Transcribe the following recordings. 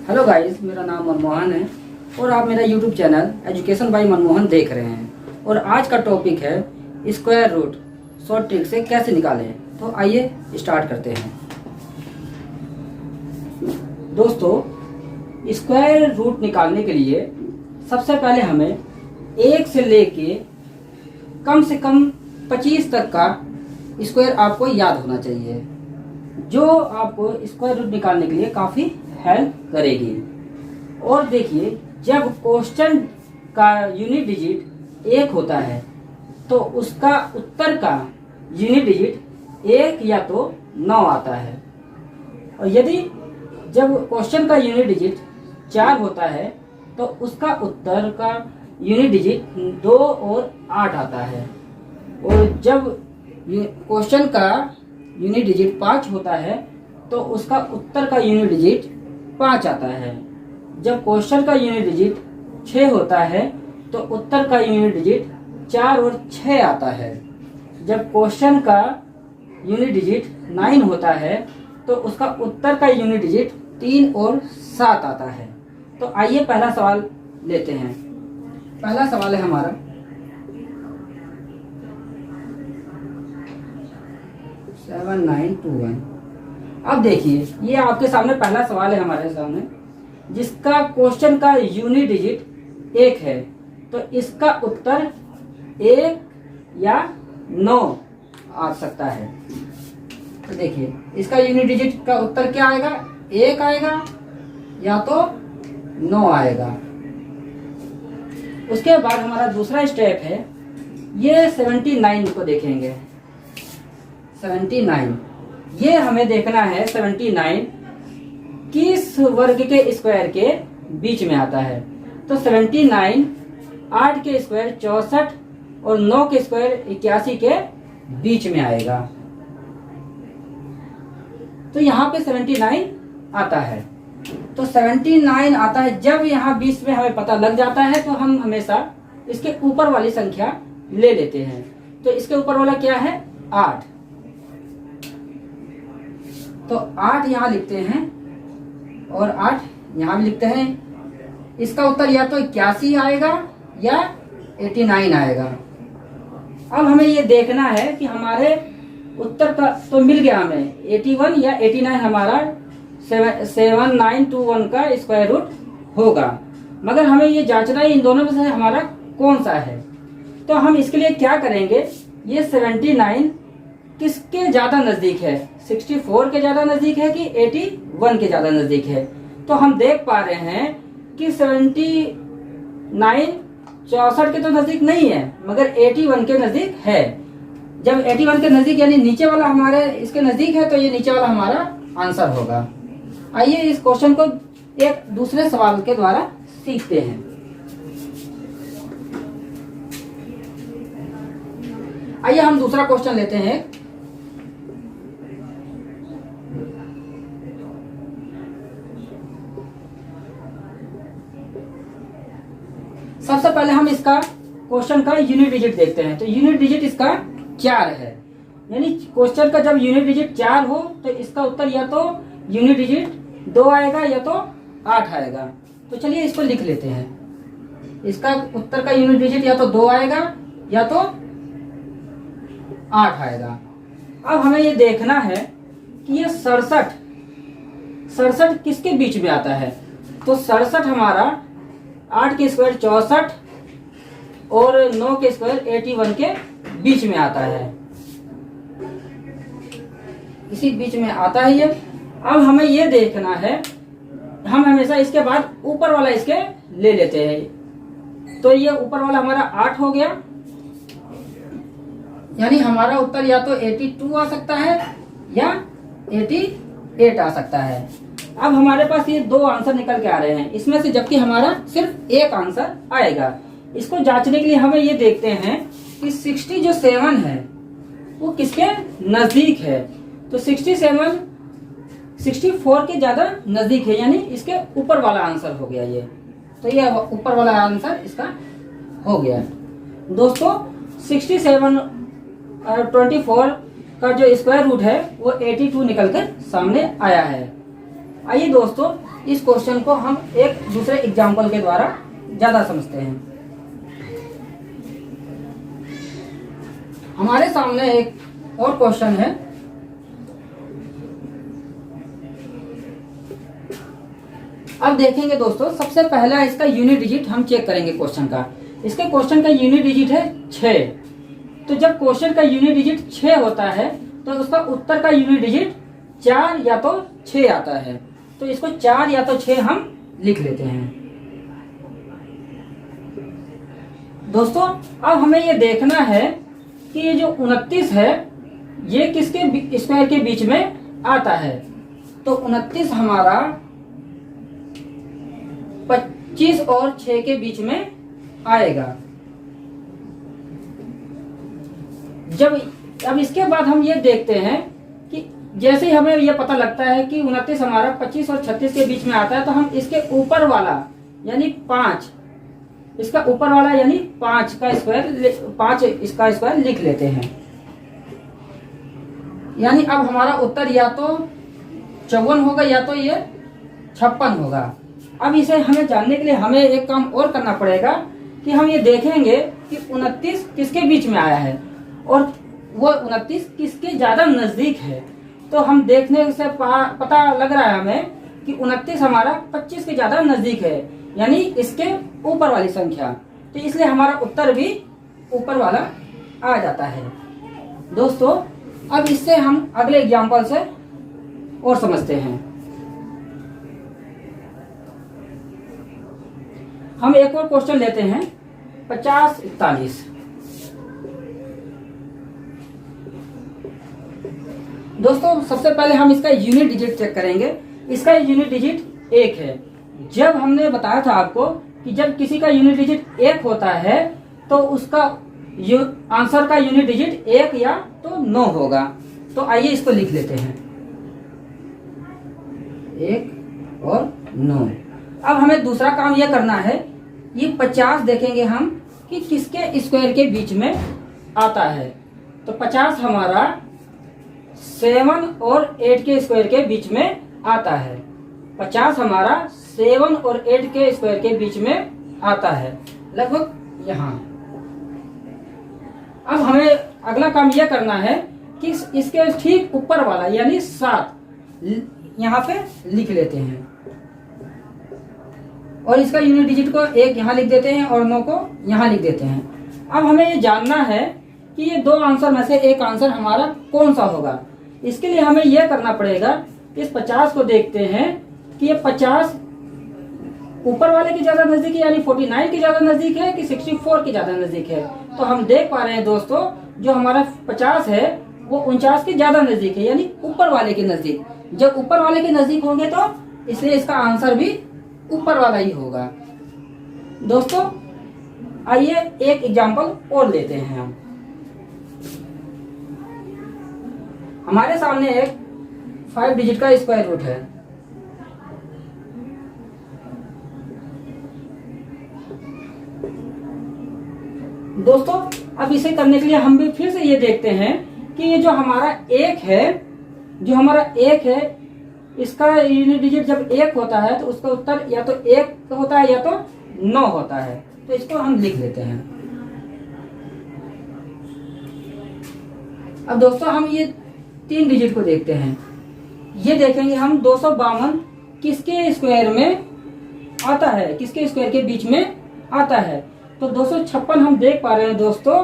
Hello guys, मेरा नाम मनमोहन है और आप मेरा YouTube channel education by Manmohan देख रहे हैं। और आज का टॉपिक है स्क्वायर रूट शॉर्ट ट्रिक से कैसे निकालें। तो आइए स्टार्ट करते हैं। दोस्तों, स्क्वायर रूट निकालने के लिए सबसे पहले हमें 1 से लेके कम से कम 25 तक का स्क्वायर आपको याद होना चाहिए, जो आपको स्क्वायर रूट निकालने के लिए काफ़ी हेल्प करेगी। और देखिए, जब क्वेश्चन का यूनिट डिजिट 1 होता है तो उसका उत्तर का यूनिट डिजिट 1 या तो 9 आता है। और यदि जब क्वेश्चन का यूनिट डिजिट 4 होता है तो उसका उत्तर का यूनिट डिजिट 2 और 8 आता है। और जब क्वेश्चन का यूनिट डिजिट 5 होता है तो उसका उत्तर का यूनिट डिजिट 5 आता है। जब क्वेश्चन का यूनिट डिजिट 6 होता है तो उत्तर का यूनिट डिजिट 4 और 6 आता है। जब क्वेश्चन का यूनिट डिजिट 9 होता है तो उसका उत्तर का यूनिट डिजिट 3 और 7 आता है। तो आइए पहला सवाल लेते हैं। पहला सवाल है हमारा 7921। अब देखिए, ये आपके सामने पहला सवाल है हमारे सामने, जिसका क्वेश्चन का यूनिट डिजिट 1 है। तो इसका उत्तर 1 या 9 आ सकता है। तो देखिए, इसका यूनिट डिजिट का उत्तर क्या आएगा? 1 आएगा या तो 9 आएगा। उसके बाद हमारा दूसरा स्टेप है, ये 79 को देखेंगे। 79, ये हमें देखना है 79 किस वर्ग के स्क्वायर के बीच में आता है। तो 79 8 के स्क्वायर 64 और 9 के स्क्वायर 81 के बीच में आएगा। तो यहाँ पे 79 आता है। तो 79 आता है। जब यहाँ 20 में हमें पता लग जाता है तो हम हमेशा इसके ऊपर वाली संख्या ले लेते हैं। तो इसके ऊपर वाला क्या है? 8। तो 8 यहाँ लिखते हैं और 8 यहाँ भी लिखते हैं। इसका उत्तर या तो 81 आएगा या 89 आएगा। अब हमें ये देखना है कि हमारे उत्तर का तो मिल गया हमें 81 या 89 हमारा 7921 का स्क्वायर रूट होगा। मगर हमें ये जांचना है इन दोनों में से हमारा कौन सा है। तो हम इसके लिए क्या करेंगे, ये 79 किसके ज्यादा नजदीक है? 64 के ज्यादा नजदीक है कि 81 के ज्यादा नजदीक है? तो हम देख पा रहे हैं कि 79 64 के तो नजदीक नहीं है, मगर 81 के नजदीक है। जब 81 के नजदीक यानी नीचे वाला हमारे इसके नजदीक है तो ये नीचे वाला हमारा आंसर होगा। आइए इस क्वेश्चन को एक दूसरे सवाल के द्वारा सीखते हैं। आइए हम दूसरा क्वेश्चन लेते हैं। सबसे पहले हम इसका क्वेश्चन का यूनिट डिजिट देखते हैं। तो यूनिट डिजिट इसका 4 है, यानी क्वेश्चन का जब यूनिट डिजिट 4 हो तो इसका उत्तर या तो यूनिट डिजिट 2 आएगा या तो 8 आएगा। तो चलिए इसको लिख लेते हैं। इसका उत्तर का यूनिट डिजिट या तो 2 आएगा या तो 8 आएगा। अब हमें ये देखना है कि ये 67 किसके बीच में आता है। तो 67 हमारा 8 के स्क्वायर 64 और 9 के स्क्वायर 81 के बीच में आता है। इसी बीच में आता है ये। अब हमें ये देखना है, हम हमेशा इसके बाद ऊपर वाला इसके ले लेते हैं। तो ये ऊपर वाला हमारा 8 हो गया, यानी हमारा उत्तर या तो 82 आ सकता है या 88 आ सकता है। अब हमारे पास ये 2 आंसर निकल के आ रहे हैं इसमें से, जबकि हमारा सिर्फ एक आंसर आएगा। इसको जांचने के लिए हमें ये देखते हैं कि 60 जो 7 है वो किसके नजदीक है। तो 67 64 के ज्यादा नजदीक है, यानी इसके ऊपर वाला आंसर हो गया ये। तो ये ऊपर वाला आंसर इसका हो गया। दोस्तों, 67 और 24 का जो स्क्वायर रूट है वो 82 निकल कर सामने आया है। आइए दोस्तों, इस क्वेश्चन को हम एक दूसरे एग्जाम्पल के द्वारा ज़्यादा समझते हैं। हमारे सामने एक और क्वेश्चन है। अब देखेंगे दोस्तों, सबसे पहला इसका यूनिट डिजिट हम चेक करेंगे क्वेश्चन का। इसके क्वेश्चन का यूनिट डिजिट है 6। तो जब क्वेश्चन का यूनिट डिजिट 6 होता है तो उसका उत्तर का यूनिट डिजिट 4 या तो 6 आता है। तो इसको 4 या तो 6 हम लिख लेते हैं। दोस्तों अब हमें ये देखना है कि ये जो 29 है ये किसके स्क्वायर के बीच में आता है। तो 29 हमारा 25 और 6 के बीच में आएगा। अब इसके बाद हम ये देखते हैं कि जैसे ही हमें ये पता लगता है कि 29 हमारा 25 और 36 के बीच में आता है, तो हम इसके ऊपर वाला यानी 5, इसका ऊपर वाला यानी 5 का स्क्वायर 5 इसका स्क्वायर लिख लेते हैं। यानी अब हमारा उत्तर या तो 54 होगा या तो ये 56 होगा। अब इसे हमें जानने के लिए हमें एक काम और करना पड़ेगा कि हम ये देखेंगे कि 29 किसके बीच में आया है और वो 29 किसके ज्यादा नजदीक है। तो हम देखने से पता लग रहा है हमें कि 29 हमारा 25 के ज्यादा नजदीक है, यानी इसके ऊपर वाली संख्या। तो इसलिए हमारा उत्तर भी ऊपर वाला आ जाता है। दोस्तों अब इससे हम अगले एग्जाम्पल से और समझते हैं। हम एक और क्वेश्चन लेते हैं 50-41। दोस्तों सबसे पहले हम इसका यूनिट डिजिट चेक करेंगे। इसका यूनिट डिजिट 1 है। जब हमने बताया था आपको कि जब किसी का यूनिट डिजिट 1 होता है तो उसका आंसर का यूनिट डिजिट 1 या तो 9 होगा। तो आइए इसको लिख लेते हैं, 1 और 9। अब हमें दूसरा काम यह करना है, ये 50 देखेंगे हम कि किसके स्क्वायर के बीच में आता है। तो 50 हमारा 7 और 8 के स्क्वायर के बीच में आता है। 50 हमारा 7 और 8 के स्क्वायर के बीच में आता है, लगभग यहाँ। अब हमें अगला काम यह करना है कि इसके ठीक ऊपर वाला यानी 7 यहाँ पे लिख लेते हैं और इसका यूनिट डिजिट को 1 यहाँ लिख देते हैं और 9 को यहाँ लिख देते हैं। अब हमें ये जानना है कि ये 2 आंसर में से एक आंसर हमारा कौन सा होगा। इसके लिए हमें यह करना पड़ेगा, इस 50 को देखते हैं कि ये 50 ऊपर वाले के ज्यादा नजदीक है यानी 49 के ज्यादा नजदीक है कि 64 के ज्यादा नजदीक है। तो हम देख पा रहे हैं दोस्तों, जो हमारा 50 है वो 49 के ज्यादा नजदीक है यानी ऊपर वाले के नजदीक। जब ऊपर वाले के नजदीक होंगे तो इसलिए इसका आंसर भी ऊपर वाला ही होगा। दोस्तों आइए एक एग्जांपल और लेते हैं हम। हमारे सामने एक 5 डिजिट का स्क्वायर रूट है। दोस्तों अब इसे करने के लिए हम भी फिर से ये देखते हैं कि ये जो हमारा 1 है, इसका यूनिट डिजिट जब 1 होता है तो उसका उत्तर या तो 1 होता है या तो 9 होता है। तो इसको हम लिख लेते हैं। अब दोस्तों हम ये 3 डिजिट को देखते हैं। ये देखेंगे हम 252 किसके स्क्वायर में आता है, किसके स्क्वायर के बीच में आता है। तो 256 हम देख पा रहे हैं दोस्तों,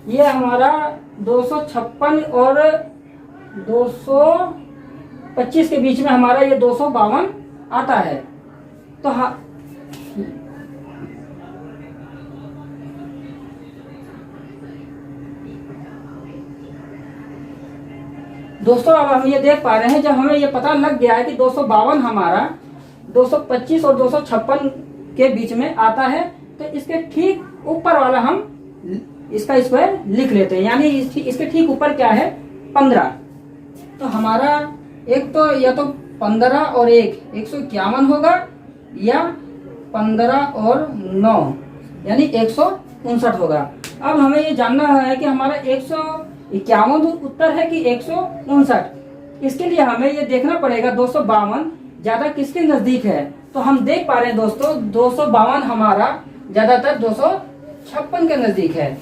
ये हमारा 256 और 225 के बीच में हमारा ये 252 आता है। तो हाँ, दोस्तों अब हम ये देख पा रहे हैं, जब हमें ये पता लग गया है कि 252 हमारा 225 और 256 के बीच में आता है, तो इसके ठीक ऊपर वाला हम इसका स्क्वायर लिख लेते हैं। यानी इसके ठीक ऊपर क्या है, 15। तो हमारा एक तो या तो 15 और 1 151 होगा या 15 और 9 यानी 159 होगा। अब हमें ये जानना है कि हमारा 151 उत्तर है कि 159। इसके लिए हमें ये देखना पड़ेगा 252 ज्यादा किसके नजदीक है, तो हम देख पा रहे हैं दोस्तों 252 हमारा ज्यादातर 256 के नजदीक है,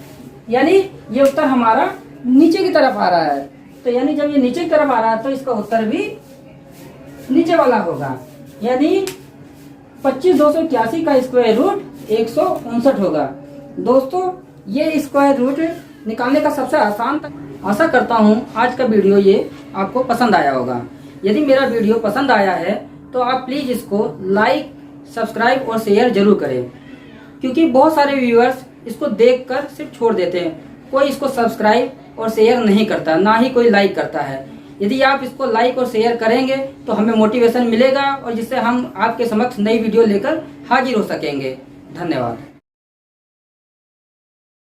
यानी ये उत्तर हमारा नीचे की तरफ आ रहा है। तो यानी जब ये नीचे की तरफ आ रहा है तो इसका उत्तर भी नीचे वाला होगा, यानी 25,281 का स्क्वायर रूट 159 होगा। दोस्तों ये स्क्वायर रूट निकालने का सबसे आसान, आशा करता हूँ आज का वीडियो ये आपको पसंद आया होगा। यदि मेरा वीडियो पसंद आया है तो आप प्लीज इसको लाइक, सब्सक्राइब और शेयर जरूर करें, क्योंकि बहुत सारे व्यूअर्स इसको देखकर सिर्फ छोड़ देते हैं, कोई इसको सब्सक्राइब और शेयर नहीं करता, ना ही कोई लाइक करता है। यदि आप इसको लाइक और शेयर करेंगे तो हमें मोटिवेशन मिलेगा और जिससे हम आपके समक्ष नई वीडियो लेकर हाजिर हो सकेंगे। धन्यवाद।